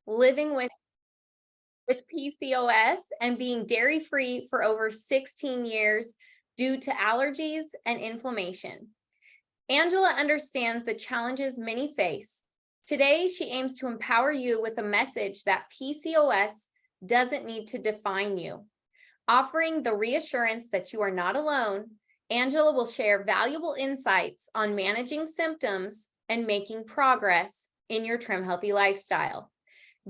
living with PCOS and being dairy-free for over 16 years due to allergies and inflammation. Angela understands the challenges many face. Today, she aims to empower you with a message that PCOS doesn't need to define you. Offering the reassurance that you are not alone, Angela will share valuable insights on managing symptoms and making progress in your Trim Healthy lifestyle.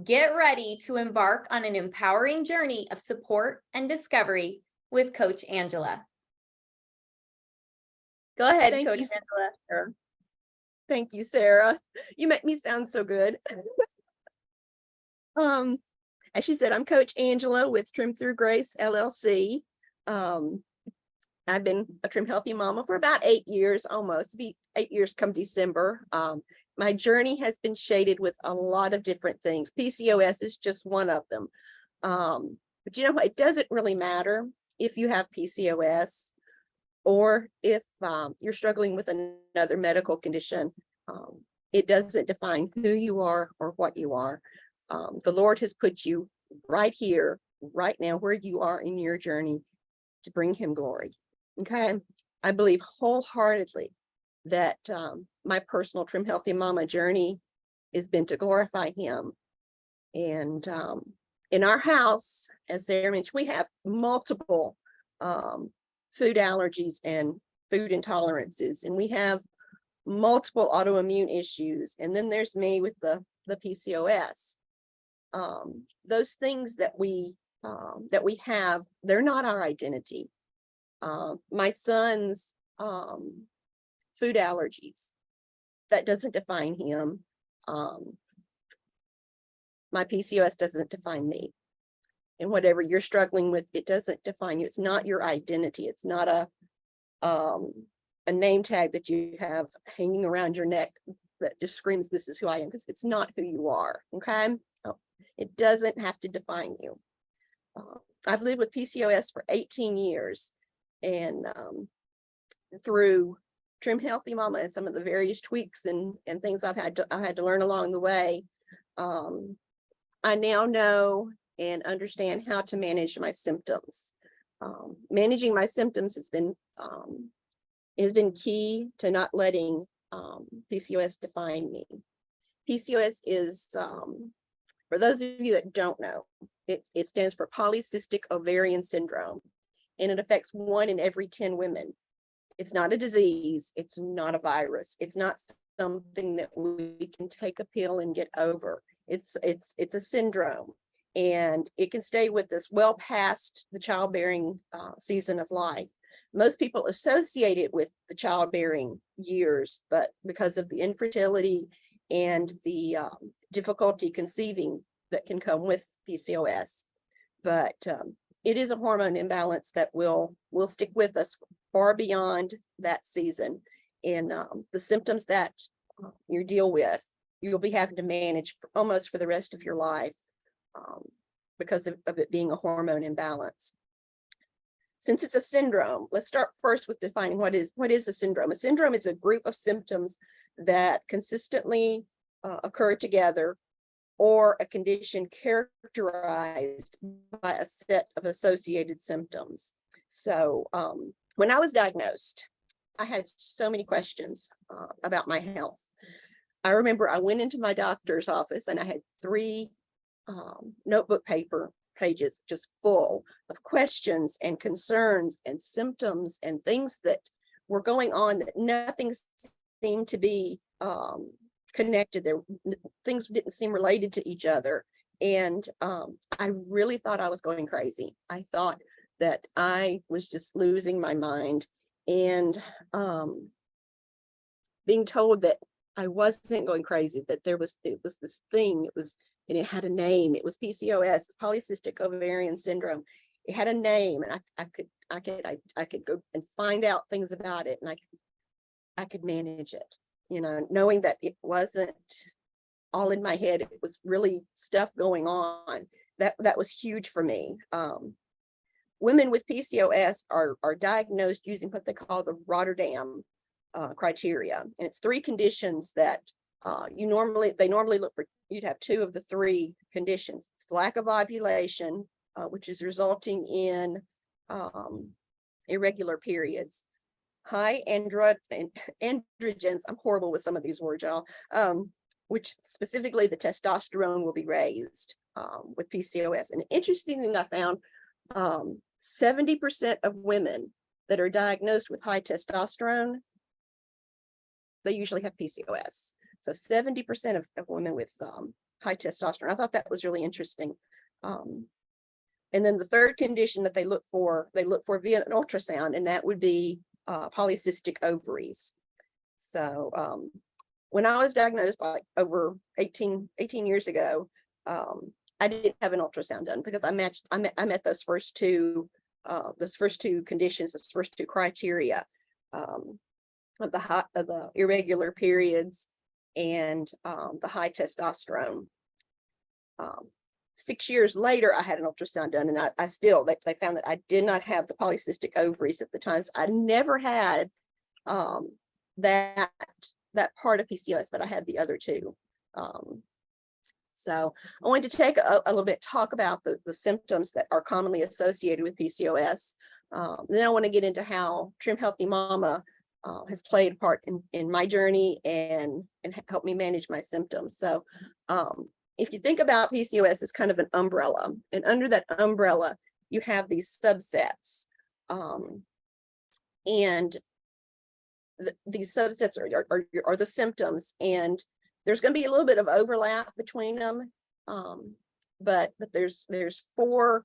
Get ready to embark on an empowering journey of support and discovery with Coach Angela. Go ahead, Coach Angela. Thank you, Sarah. You make me sound so good. As she said, I'm Coach Angela with Trim Through Grace LLC. I've been a Trim Healthy mama for about 8 years, almost. It'll be 8 years come December. My journey has been shaded with a lot of different things. PCOS is just one of them. But you know what? It doesn't really matter if you have PCOS or if you're struggling with another medical condition. It doesn't define who you are or what you are. The Lord has put you right here, right now, where you are in your journey to bring him glory. Okay. I believe wholeheartedly that my personal Trim Healthy Mama journey has been to glorify him. And in our house, as Sarah mentioned, we have multiple food allergies and food intolerances, and we have multiple autoimmune issues. And then there's me with the PCOS. Those things that we have, they're not our identity. My son's food allergies, that doesn't define him. My PCOS doesn't define me. And whatever you're struggling with, it doesn't define you. It's not your identity. It's not a name tag that you have hanging around your neck that just screams, this is who I am, because it's not who you are. Okay. It doesn't have to define you. I've lived with PCOS for 18 years, and through Trim Healthy Mama and some of the various tweaks and things I had to learn along the way, I now know and understand how to manage my symptoms. Managing my symptoms has been key to not letting PCOS define me. PCOS is, for those of you that don't know, it stands for polycystic ovarian syndrome, and it affects 1 in every 10 women. It's not a disease. It's not a virus. It's not something that we can take a pill and get over. It's a syndrome, and it can stay with us well past the childbearing season of life. Most people associate it with the childbearing years, but because of the infertility and the difficulty conceiving that can come with PCOS. But it is a hormone imbalance that will stick with us far beyond that season. And the symptoms that you deal with, you'll be having to manage almost for the rest of your life because of it being a hormone imbalance. Since it's a syndrome, let's start first with defining what is a syndrome. A syndrome is a group of symptoms that consistently occur together, or a condition characterized by a set of associated symptoms. So when I was diagnosed, I had so many questions about my health. I remember I went into my doctor's office and I had 3 notebook pages just full of questions and concerns and symptoms and things that were going on that nothing seemed to be connected. Things didn't seem related to each other. And I really thought I was going crazy. I thought that I was just losing my mind, and being told that I wasn't going crazy, that it was this thing, and it had a name. It was PCOS, polycystic ovarian syndrome. It had a name, and I could go and find out things about it, and I could manage it, knowing that it wasn't all in my head. It was really stuff going on. That was huge for me. Women with PCOS are diagnosed using what they call the Rotterdam criteria. And it's 3 conditions that they normally look for, you'd have two of the three conditions. It's lack of ovulation, which is resulting in irregular periods. High androgens, I'm horrible with some of these words, y'all, which specifically the testosterone will be raised with PCOS. And interesting thing I found, 70% of women that are diagnosed with high testosterone, they usually have PCOS. So 70% of women with high testosterone. I thought that was really interesting. And then the third condition that they look for via an ultrasound, and that would be polycystic ovaries. So when I was diagnosed like over 18 years ago, I didn't have an ultrasound done because I met those first two conditions, those first two criteria of the irregular periods and the high testosterone. 6 years later, I had an ultrasound done, and I still, they found that I did not have the polycystic ovaries at the time. So I never had that part of PCOS, but I had the other two. So I wanted to take a little bit, talk about the symptoms that are commonly associated with PCOS. Then I want to get into how Trim Healthy Mama has played a part in my journey and helped me manage my symptoms. So if you think about PCOS as kind of an umbrella, and under that umbrella, you have these subsets. And these subsets are the symptoms, and there's going to be a little bit of overlap between them. But there's four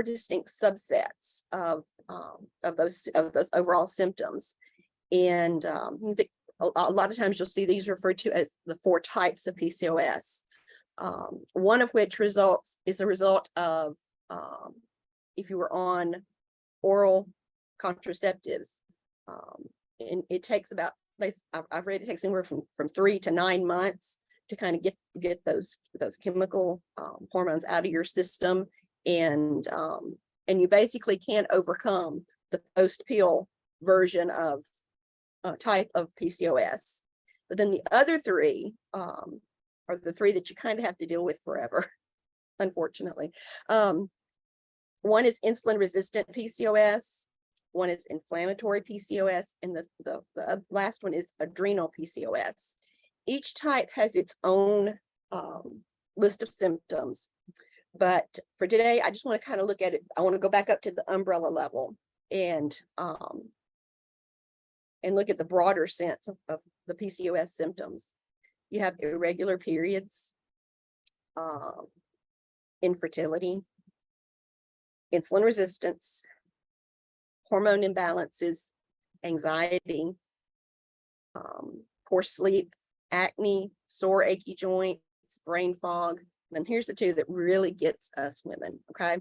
distinct subsets of those overall symptoms. And a lot of times you'll see these referred to as the 4 types of PCOS. One of which is a result of if you were on oral contraceptives, and it takes about, I've read it takes anywhere from 3 to 9 months to kind of get those chemical hormones out of your system, and you basically can't overcome the post-pill version of type of PCOS. But then the other 3 are the 3 that you kind of have to deal with forever, unfortunately. One is insulin resistant PCOS, one is inflammatory PCOS, and the last one is adrenal PCOS. Each type has its own list of symptoms, but for today, I just want to kind of look at it. I want to go back up to the umbrella level and look at the broader sense of the PCOS symptoms. You have irregular periods, infertility, insulin resistance, hormone imbalances, anxiety, poor sleep, acne, sore achy joints, brain fog. Then here's the 2 that really gets us women, okay?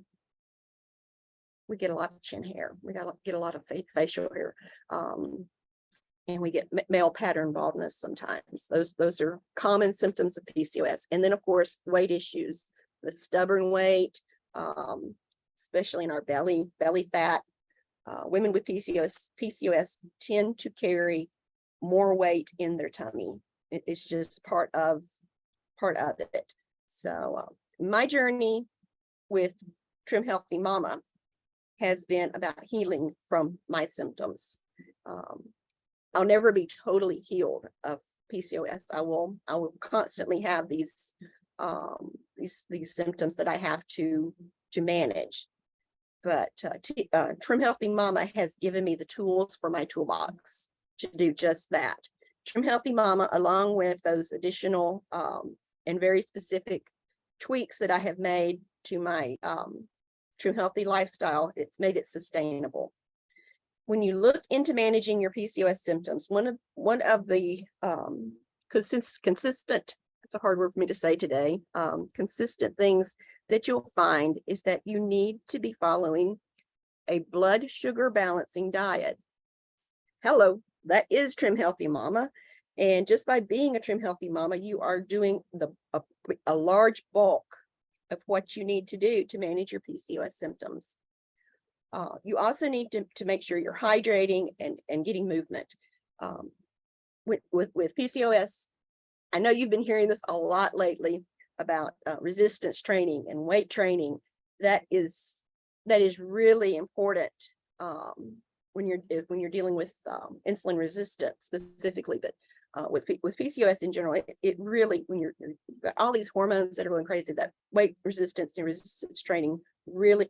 We get a lot of chin hair. We get a lot of facial hair. And we get male pattern baldness sometimes. Those are common symptoms of PCOS. And then, of course, weight issues, the stubborn weight, especially in our belly fat. Women with PCOS tend to carry more weight in their tummy. It's just part of it. So my journey with Trim Healthy Mama has been about healing from my symptoms. I'll never be totally healed of PCOS. I will constantly have these symptoms that I have to manage. But Trim Healthy Mama has given me the tools for my toolbox to do just that. Trim Healthy Mama, along with those additional and very specific tweaks that I have made to my Trim Healthy lifestyle, it's made it sustainable. When you look into managing your PCOS symptoms, one of the consistent, it's a hard word for me to say today, consistent things that you'll find is that you need to be following a blood sugar balancing diet. Hello, that is Trim Healthy Mama. And just by being a Trim Healthy Mama, you are doing a large bulk of what you need to do to manage your PCOS symptoms. You also need to make sure you're hydrating and getting movement. With PCOS, I know you've been hearing this a lot lately about resistance training and weight training. That is really important when you're dealing with insulin resistance specifically, but with PCOS in general, it really, when you've got all these hormones that are going crazy, that weight resistance and resistance training really,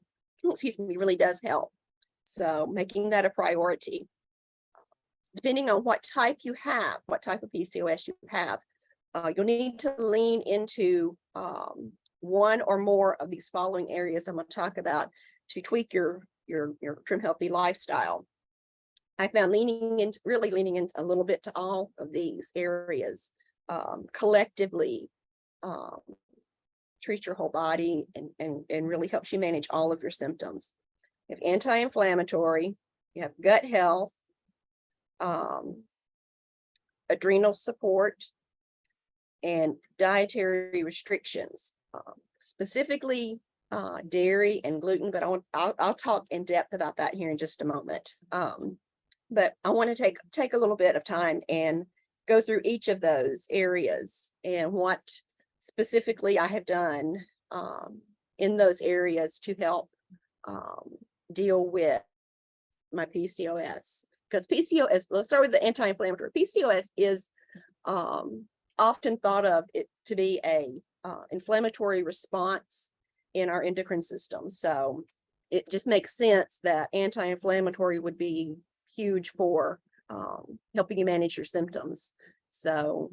really does help. So making that a priority. Depending on what type you have, what type of PCOS you have, you'll need to lean into one or more of these following areas I'm going to talk about to tweak your Trim Healthy lifestyle. I found really leaning in a little bit to all of these areas collectively treat your whole body and really helps you manage all of your symptoms. You have anti-inflammatory, you have gut health, adrenal support, and dietary restrictions, specifically dairy and gluten, but I'll talk in depth about that here in just a moment. But I want to take a little bit of time and go through each of those areas and what specifically I have done in those areas to help deal with my PCOS. Because PCOS, let's start with the anti-inflammatory. PCOS is often thought of it to be a inflammatory response in our endocrine system. So it just makes sense that anti-inflammatory would be huge for helping you manage your symptoms. So,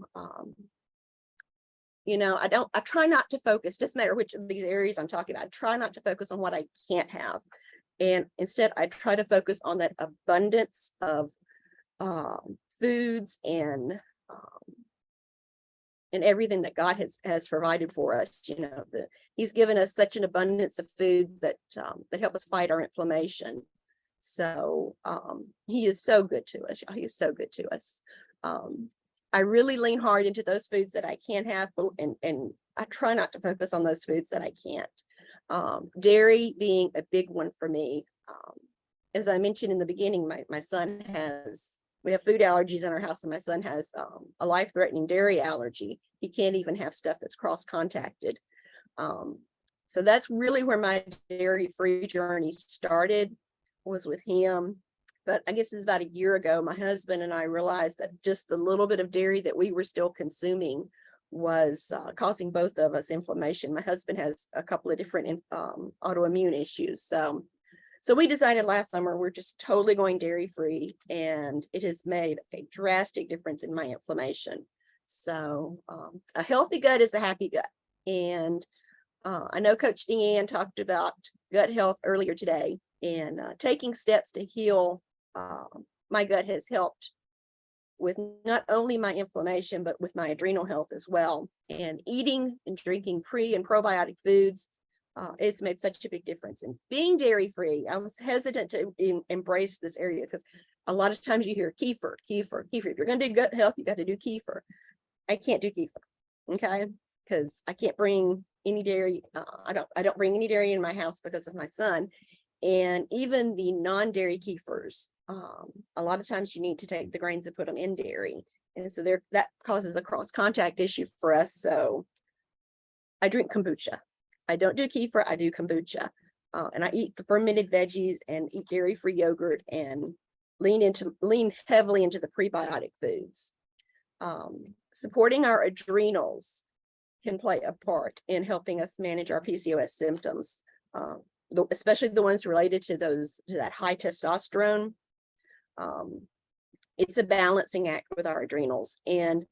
I try not to focus, doesn't matter which of these areas I'm talking about, I try not to focus on what I can't have. And instead, I try to focus on that abundance of foods and everything that God has provided for us. He's given us such an abundance of food that help us fight our inflammation. So he is so good to us. He is so good to us. I really lean hard into those foods that I can have, and I try not to focus on those foods that I can't. Dairy being a big one for me. As I mentioned in the beginning, my son we have food allergies in our house, and my son has a life-threatening dairy allergy. He can't even have stuff that's cross-contacted. So that's really where my dairy-free journey started, was with him. But I guess it's about a year ago, my husband and I realized that just the little bit of dairy that we were still consuming was causing both of us inflammation. My husband has a couple of different autoimmune issues. So we decided last summer we're just totally going dairy free, and it has made a drastic difference in my inflammation. So a healthy gut is a happy gut. And I know Coach Deanne talked about gut health earlier today, and taking steps to heal my gut has helped with not only my inflammation, but with my adrenal health as well. And eating and drinking pre and probiotic foods, it's made such a big difference. And being dairy free, I was hesitant to embrace this area because a lot of times you hear kefir. If you're going to do gut health, you got to do kefir. I can't do kefir, okay? Because I can't bring any dairy. I don't bring any dairy in my house because of my son. And even the non-dairy kefirs, a lot of times you need to take the grains and put them in dairy. And so that causes a cross-contact issue for us. So I drink kombucha. I don't do kefir, I do kombucha. And I eat the fermented veggies and eat dairy-free yogurt and lean heavily into the prebiotic foods. Supporting our adrenals can play a part in helping us manage our PCOS symptoms, especially the ones related to that high testosterone. It's a balancing act with our adrenals, and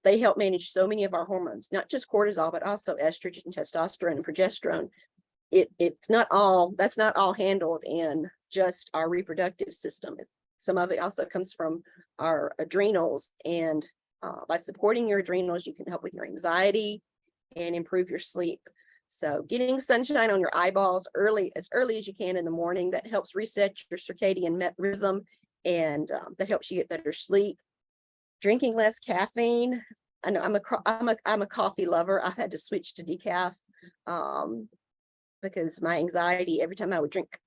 they help manage so many of our hormones, not just cortisol, but also estrogen, testosterone, and progesterone. That's not all handled in just our reproductive system. Some of it also comes from our adrenals, and by supporting your adrenals, you can help with your anxiety and improve your sleep. So getting sunshine on your eyeballs as early as you can in the morning, that helps reset your circadian rhythm, and that helps you get better sleep. Drinking less caffeine. I know I'm a coffee lover. I've had to switch to decaf because my anxiety, every time I would drink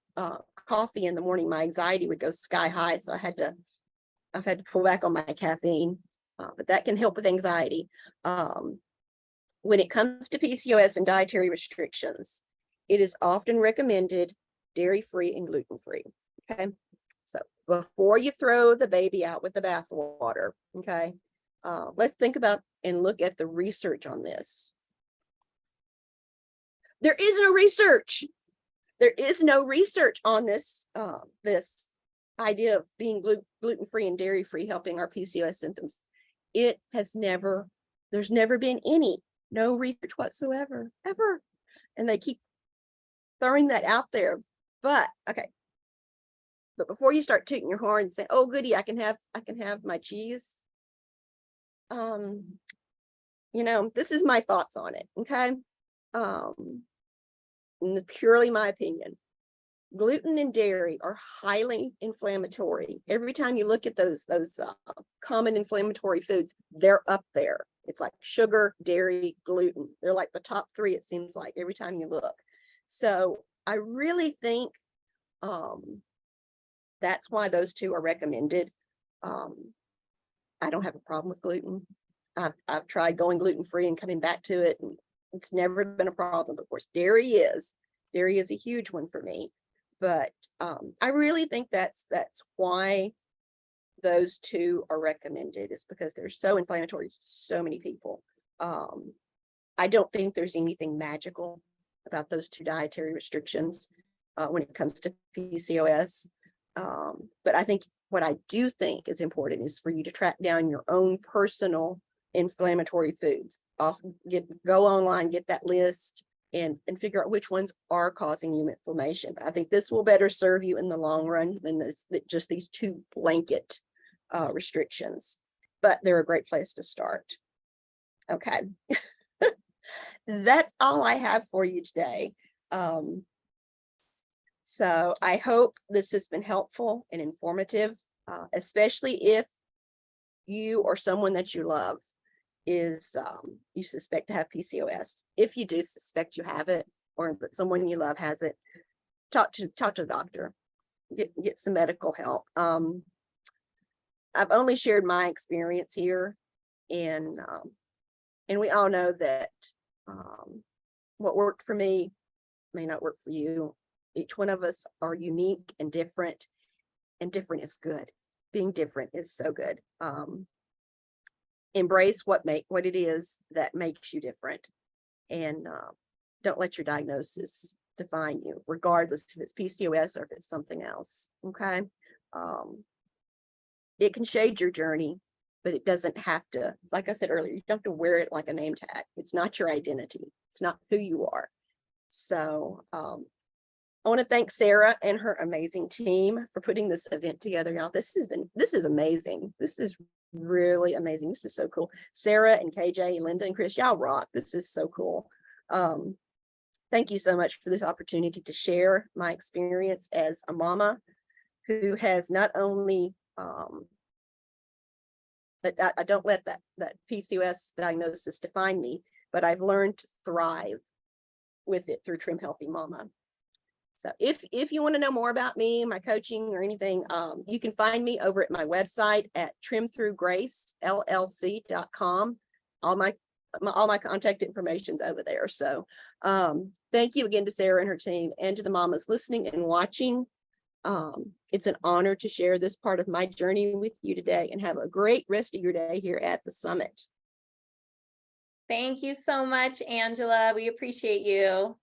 coffee in the morning, my anxiety would go sky high. So I've had to pull back on my caffeine. but that can help with anxiety. When it comes to PCOS and dietary restrictions, it is often recommended dairy-free and gluten-free. Okay, so before you throw the baby out with the bathwater, okay, let's think about and look at the research on this. There is no research. There is no research on this this idea of being gluten-free and dairy-free helping our PCOS symptoms. It has never, there's never been no research whatsoever, ever. And they keep throwing that out there. But okay. But before you start tooting your horn and say, oh goody, I can have my cheese. This is my thoughts on it. Okay. Purely my opinion. Gluten and dairy are highly inflammatory. Every time you look at those common inflammatory foods, they're up there. It's like sugar, dairy, gluten. They're like the top three, it seems like, every time you look. So I really think that's why those two are recommended. I don't have a problem with gluten. I've tried going gluten-free and coming back to it, and it's never been a problem. Of course, dairy is a huge one for me. But I really think that's why those two are recommended, is because they're so inflammatory to so many people. I don't think there's anything magical about those two dietary restrictions when it comes to PCOS. But I think what I do think is important is for you to track down your own personal inflammatory foods. Go online, get that list, and figure out which ones are causing you inflammation. But I think this will better serve you in the long run than just these two blanket restrictions. But they're a great place to start. Okay. That's all I have for you today. So I hope this has been helpful and informative, especially if you or someone that you love is you suspect to have PCOS. If you do suspect you have it, or that someone you love has it, talk to the doctor, get some medical help. I've only shared my experience here, and we all know that what worked for me may not work for you. Each one of us are unique and different is good. Being different is so good. Embrace what it is that makes you different, and don't let your diagnosis define you, regardless if it's PCOS or if it's something else. Okay. It can shade your journey, but it doesn't have to. Like I said earlier, you don't have to wear it like a name tag. It's not your identity. It's not who you are. So I want to thank Sarah and her amazing team for putting this event together, y'all. This is amazing. This is really amazing. This is so cool. Sarah and KJ, Linda and Chris, y'all rock. This is so cool. Thank you so much for this opportunity to share my experience as a mama who has not only that I don't let that PCOS diagnosis define me, but I've learned to thrive with it through Trim Healthy Mama. So if you want to know more about me, my coaching or anything, you can find me over at my website at trimthroughgracellc.com. All my contact information is over there. So thank you again to Sarah and her team, and to the mamas listening and watching. It's an honor to share this part of my journey with you today, and have a great rest of your day here at the summit. Thank you so much, Angela. We appreciate you.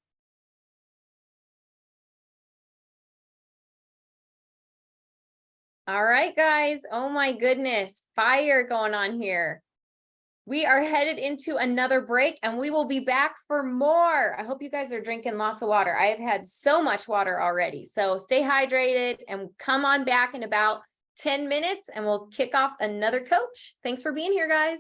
All right, guys. Oh my goodness. Fire going on here. We are headed into another break, and we will be back for more. I hope you guys are drinking lots of water. I have had so much water already. So stay hydrated and come on back in about 10 minutes, and we'll kick off another coach. Thanks for being here, guys.